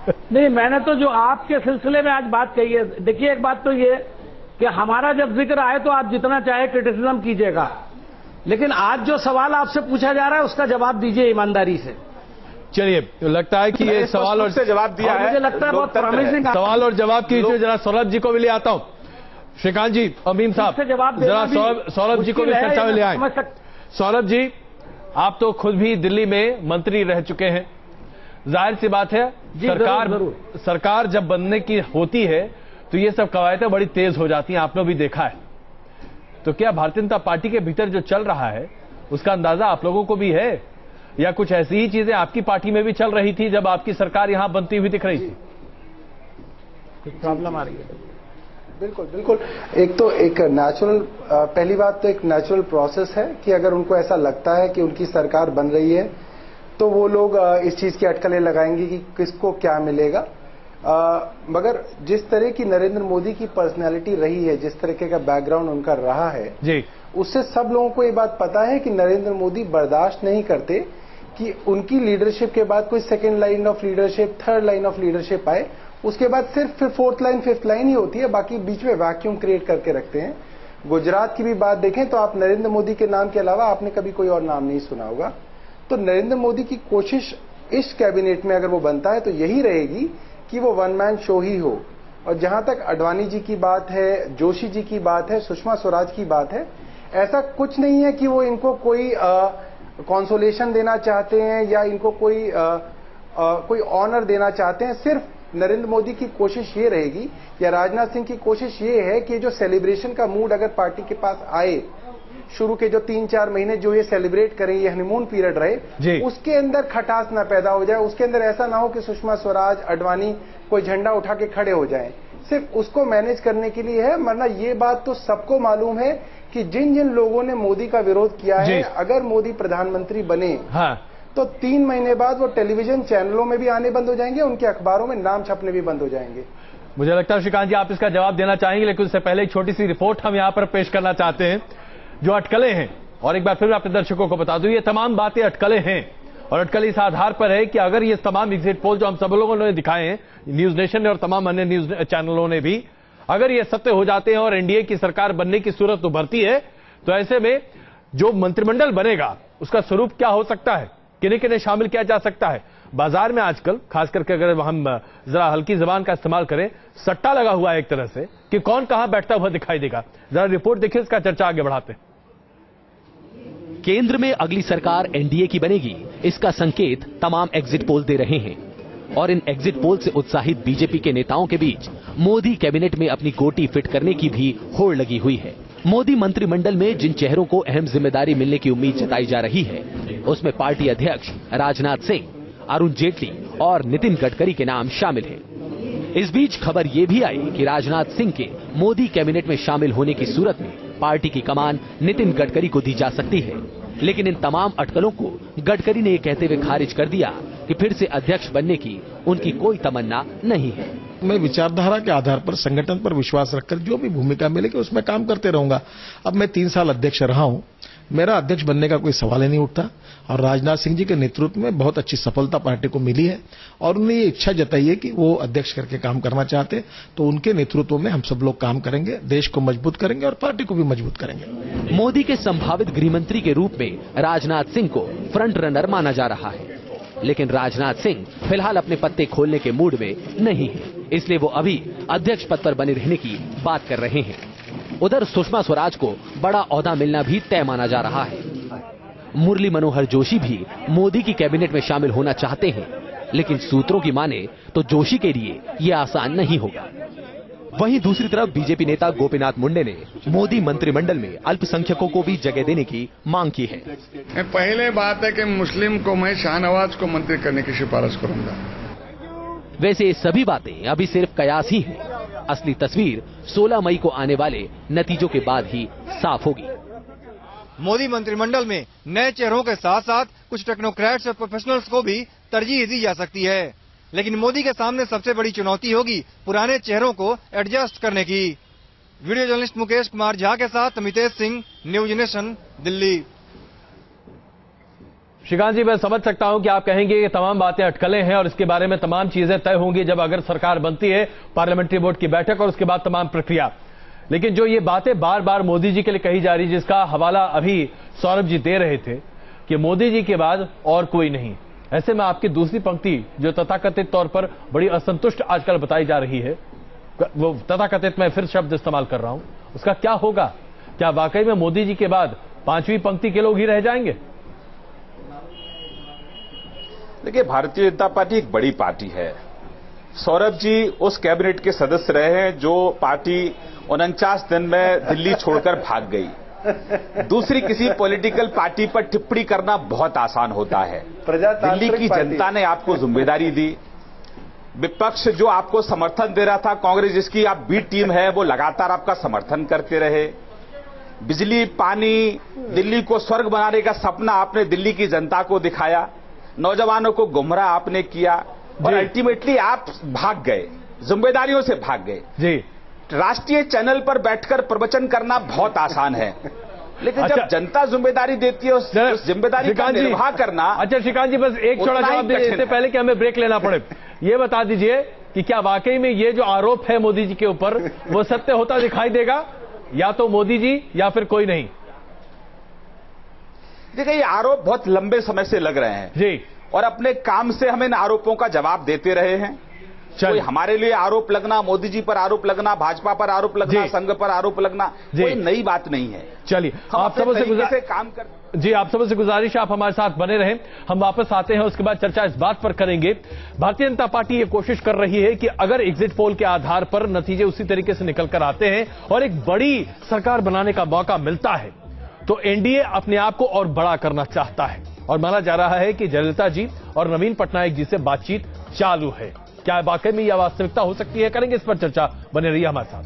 नहीं, मैंने तो जो आपके सिलसिले में आज बात कही है, देखिए एक बात तो ये कि हमारा जब जिक्र आए तो आप जितना चाहे क्रिटिसिज्म कीजिएगा, लेकिन आज जो सवाल आपसे पूछा जा रहा है उसका जवाब दीजिए ईमानदारी से। चलिए, लगता है कि ये सवाल और जवाब दिया है, मुझे लगता है बहुत प्रॉमिसिंग सवाल और जवाब की जो जरा सौरभ जी को भी ले आता हूं। श्रीकांत जी, अमीन साहब, जरा सौरभ जी को भी चर्चा में ले आए। सौरभ जी, आप तो खुद भी दिल्ली में मंत्री रह चुके हैं, जाहिर सी बात है सरकार जब बनने की होती है तो ये सब कवायदें बड़ी तेज हो जाती हैं, आपने भी देखा है। तो क्या भारतीय जनता पार्टी के भीतर जो चल रहा है उसका अंदाजा आप लोगों को भी है, या कुछ ऐसी ही चीजें आपकी पार्टी में भी चल रही थी जब आपकी सरकार यहां बनती हुई दिख रही थी? कुछ प्रॉब्लम आ रही है? बिल्कुल बिल्कुल। एक नेचुरल, पहली बात तो एक नेचुरल प्रोसेस है कि अगर उनको ऐसा लगता है कि उनकी सरकार बन रही है तो वो लोग इस चीज की अटकलें लगाएंगे कि किसको क्या मिलेगा। मगर जिस तरह की नरेंद्र मोदी की पर्सनैलिटी रही है, जिस तरीके का बैकग्राउंड उनका रहा है जी, उससे सब लोगों को ये बात पता है कि नरेंद्र मोदी बर्दाश्त नहीं करते कि उनकी लीडरशिप के बाद कोई second line of leadership, third line of leadership आए, उसके बाद सिर्फ फोर्थ लाइन, फिफ्थ लाइन ही होती है, बाकी बीच में वैक्यूम क्रिएट करके रखते हैं। गुजरात की भी बात देखें तो आप नरेंद्र मोदी के नाम के अलावा आपने कभी कोई और नाम नहीं सुना होगा। तो नरेंद्र मोदी की कोशिश इस कैबिनेट में अगर वो बनता है तो यही रहेगी कि वो वन मैन शो ही हो। और जहां तक अडवाणी जी की बात है, जोशी जी की बात है, सुषमा स्वराज की बात है, ऐसा कुछ नहीं है कि वो इनको कोई कॉन्सोलेशन देना चाहते हैं या इनको कोई ऑनर देना चाहते हैं। सिर्फ नरेंद्र मोदी की कोशिश ये रहेगी या राजनाथ सिंह की कोशिश ये है कि जो सेलिब्रेशन का मूड अगर पार्टी के पास आए, शुरू के जो 3-4 महीने जो ये सेलिब्रेट करें, ये हनीमून पीरियड रहे, उसके अंदर खटास ना पैदा हो जाए, उसके अंदर ऐसा ना हो कि सुषमा स्वराज, अडवाणी कोई झंडा उठा के खड़े हो जाएं। सिर्फ उसको मैनेज करने के लिए है, वरना ये बात तो सबको मालूम है कि जिन जिन लोगों ने मोदी का विरोध किया है, अगर मोदी प्रधानमंत्री बने तो 3 महीने बाद वो टेलीविजन चैनलों में भी आने बंद हो जाएंगे, उनके अखबारों में नाम छपने भी बंद हो जाएंगे। मुझे लगता है श्रीकांत जी आप इसका जवाब देना चाहेंगे, लेकिन उससे पहले एक छोटी सी रिपोर्ट हम यहां पर पेश करना चाहते हैं जो अटकलें हैं। और एक बार फिर अपने दर्शकों को बता दूं, ये तमाम बातें अटकलें हैं और अटकलें इस आधार पर है कि अगर ये तमाम एग्जिट पोल जो हम सब लोगों ने दिखाए हैं, न्यूज नेशन ने और तमाम अन्य न्यूज चैनलों ने भी, अगर ये सत्य हो जाते हैं और एनडीए की सरकार बनने की सूरत उभरती है तो ऐसे में जो मंत्रिमंडल बनेगा उसका स्वरूप क्या हो सकता है, किन्हें किन्हें शामिल किया जा सकता है। बाजार में आजकल खास करके अगर हम जरा हल्की जबान का इस्तेमाल करें, सट्टा लगा हुआ है एक तरह से कि कौन कहां बैठता हुआ दिखाई देगा। जरा रिपोर्ट देखिए, इसका चर्चा आगे बढ़ाते हैं। केंद्र में अगली सरकार एनडीए की बनेगी, इसका संकेत तमाम एग्जिट पोल दे रहे हैं। और इन एग्जिट पोल से उत्साहित बीजेपी के नेताओं के बीच मोदी कैबिनेट में अपनी गोटी फिट करने की भी होड़ लगी हुई है। मोदी मंत्रिमंडल में जिन चेहरों को अहम जिम्मेदारी मिलने की उम्मीद जताई जा रही है, उसमें पार्टी अध्यक्ष राजनाथ सिंह, अरुण जेटली और नितिन गडकरी के नाम शामिल हैं। इस बीच खबर ये भी आई कि राजनाथ सिंह के मोदी कैबिनेट में शामिल होने की सूरत में पार्टी की कमान नितिन गडकरी को दी जा सकती है। लेकिन इन तमाम अटकलों को गडकरी ने ये कहते हुए खारिज कर दिया कि फिर से अध्यक्ष बनने की उनकी कोई तमन्ना नहीं है। मैं विचारधारा के आधार पर, संगठन पर विश्वास रखकर जो भी भूमिका मिलेगी उसमें काम करते रहूंगा। अब मैं 3 साल अध्यक्ष रहा हूं, मेरा अध्यक्ष बनने का कोई सवाल ही नहीं उठता। और राजनाथ सिंह जी के नेतृत्व में बहुत अच्छी सफलता पार्टी को मिली है और उन्हें ये इच्छा जताई है कि वो अध्यक्ष करके काम करना चाहते, तो उनके नेतृत्व में हम सब लोग काम करेंगे, देश को मजबूत करेंगे और पार्टी को भी मजबूत करेंगे। मोदी के संभावित गृहमंत्री के रूप में राजनाथ सिंह को फ्रंट रनर माना जा रहा है, लेकिन राजनाथ सिंह फिलहाल अपने पत्ते खोलने के मूड में नहीं है, इसलिए वो अभी अध्यक्ष पद पर बने रहने की बात कर रहे हैं। उधर सुषमा स्वराज को बड़ा ओहदा मिलना भी तय माना जा रहा है। मुरली मनोहर जोशी भी मोदी की कैबिनेट में शामिल होना चाहते हैं, लेकिन सूत्रों की माने तो जोशी के लिए यह आसान नहीं होगा। वहीं दूसरी तरफ बीजेपी नेता गोपीनाथ मुंडे ने मोदी मंत्रिमंडल में अल्पसंख्यकों को भी जगह देने की मांग की है। पहले बात है कि मुस्लिम को मैं शाहनवाज को मंत्री करने की सिफारिश करूंगा। वैसे ये सभी बातें अभी सिर्फ कयास ही हैं। असली तस्वीर 16 मई को आने वाले नतीजों के बाद ही साफ होगी। मोदी मंत्रिमंडल में नए चेहरों के साथ साथ कुछ टेक्नोक्रेट्स और प्रोफेशनल्स को भी तरजीह दी जा सकती है, लेकिन मोदी के सामने सबसे बड़ी चुनौती होगी पुराने चेहरों को एडजस्ट करने की। वीडियो जर्नलिस्ट मुकेश कुमार झा के साथ अमितेश सिंह, न्यूज नेशन, दिल्ली। श्रीकांत जी, मैं समझ सकता हूं कि आप कहेंगे कि तमाम बातें अटकलें हैं और इसके बारे में तमाम चीजें तय होंगी जब अगर सरकार बनती है, पार्लियामेंट्री बोर्ड की बैठक और उसके बाद तमाम प्रक्रिया। लेकिन जो ये बातें बार बार मोदी जी के लिए कही जा रही, जिसका हवाला अभी सौरभ जी दे रहे थे कि मोदी जी के बाद और कोई नहीं, ऐसे में आपकी दूसरी पंक्ति जो तथाकथित तौर पर बड़ी असंतुष्ट आजकल बताई जा रही है, वो तथाकथित मैं फिर शब्द इस्तेमाल कर रहा हूं, उसका क्या होगा? क्या वाकई में मोदी जी के बाद पांचवी पंक्ति के लोग ही रह जाएंगे? देखिए, भारतीय जनता पार्टी एक बड़ी पार्टी है। सौरभ जी उस कैबिनेट के सदस्य रहे हैं जो पार्टी 49 दिन में दिल्ली छोड़कर भाग गई। दूसरी किसी पॉलिटिकल पार्टी पर टिप्पणी करना बहुत आसान होता है। दिल्ली की जनता ने आपको जिम्मेदारी दी। विपक्ष जो आपको समर्थन दे रहा था, कांग्रेस जिसकी आप बी टीम है, वो लगातार आपका समर्थन करते रहे। बिजली, पानी, दिल्ली को स्वर्ग बनाने का सपना आपने दिल्ली की जनता को दिखाया। नौजवानों को गुमराह आपने किया और अल्टीमेटली आप भाग गए, जिम्मेदारियों से भाग गए। जी, राष्ट्रीय चैनल पर बैठकर प्रवचन करना बहुत आसान है, लेकिन जब जनता जिम्मेदारी देती है उस जिम्मेदारी का निर्वाह करना। अच्छा श्रीकांत जी, बस एक छोटा जवाब दीजिए इससे पहले कि हमें ब्रेक लेना पड़े। ये बता दीजिए कि क्या वाकई में ये जो आरोप है मोदी जी के ऊपर, वो सत्य होता दिखाई देगा, या तो मोदी जी या फिर कोई नहीं? देखिए, ये आरोप बहुत लंबे समय से लग रहे हैं जी, और अपने काम से हम इन आरोपों का जवाब देते रहे हैं। कोई हमारे लिए आरोप लगना, मोदी जी पर आरोप लगना, भाजपा पर आरोप लगना, संघ पर आरोप लगना कोई नई बात नहीं है। चलिए, आप सबसे काम कर जी, आप सबसे गुजारिश, आप हमारे साथ बने रहें। हम वापस आते हैं, उसके बाद चर्चा इस बात पर करेंगे। भारतीय जनता पार्टी ये कोशिश कर रही है कि अगर एग्जिट पोल के आधार पर नतीजे उसी तरीके से निकल कर आते हैं और एक बड़ी सरकार बनाने का मौका मिलता है, तो एनडीए अपने आप को और बड़ा करना चाहता है और माना जा रहा है कि जयललिता जी और नवीन पटनायक जी से बातचीत चालू है। क्या वाकई में यह वास्तविकता हो सकती है? करेंगे इस पर चर्चा, बने रहिए हमारे साथ।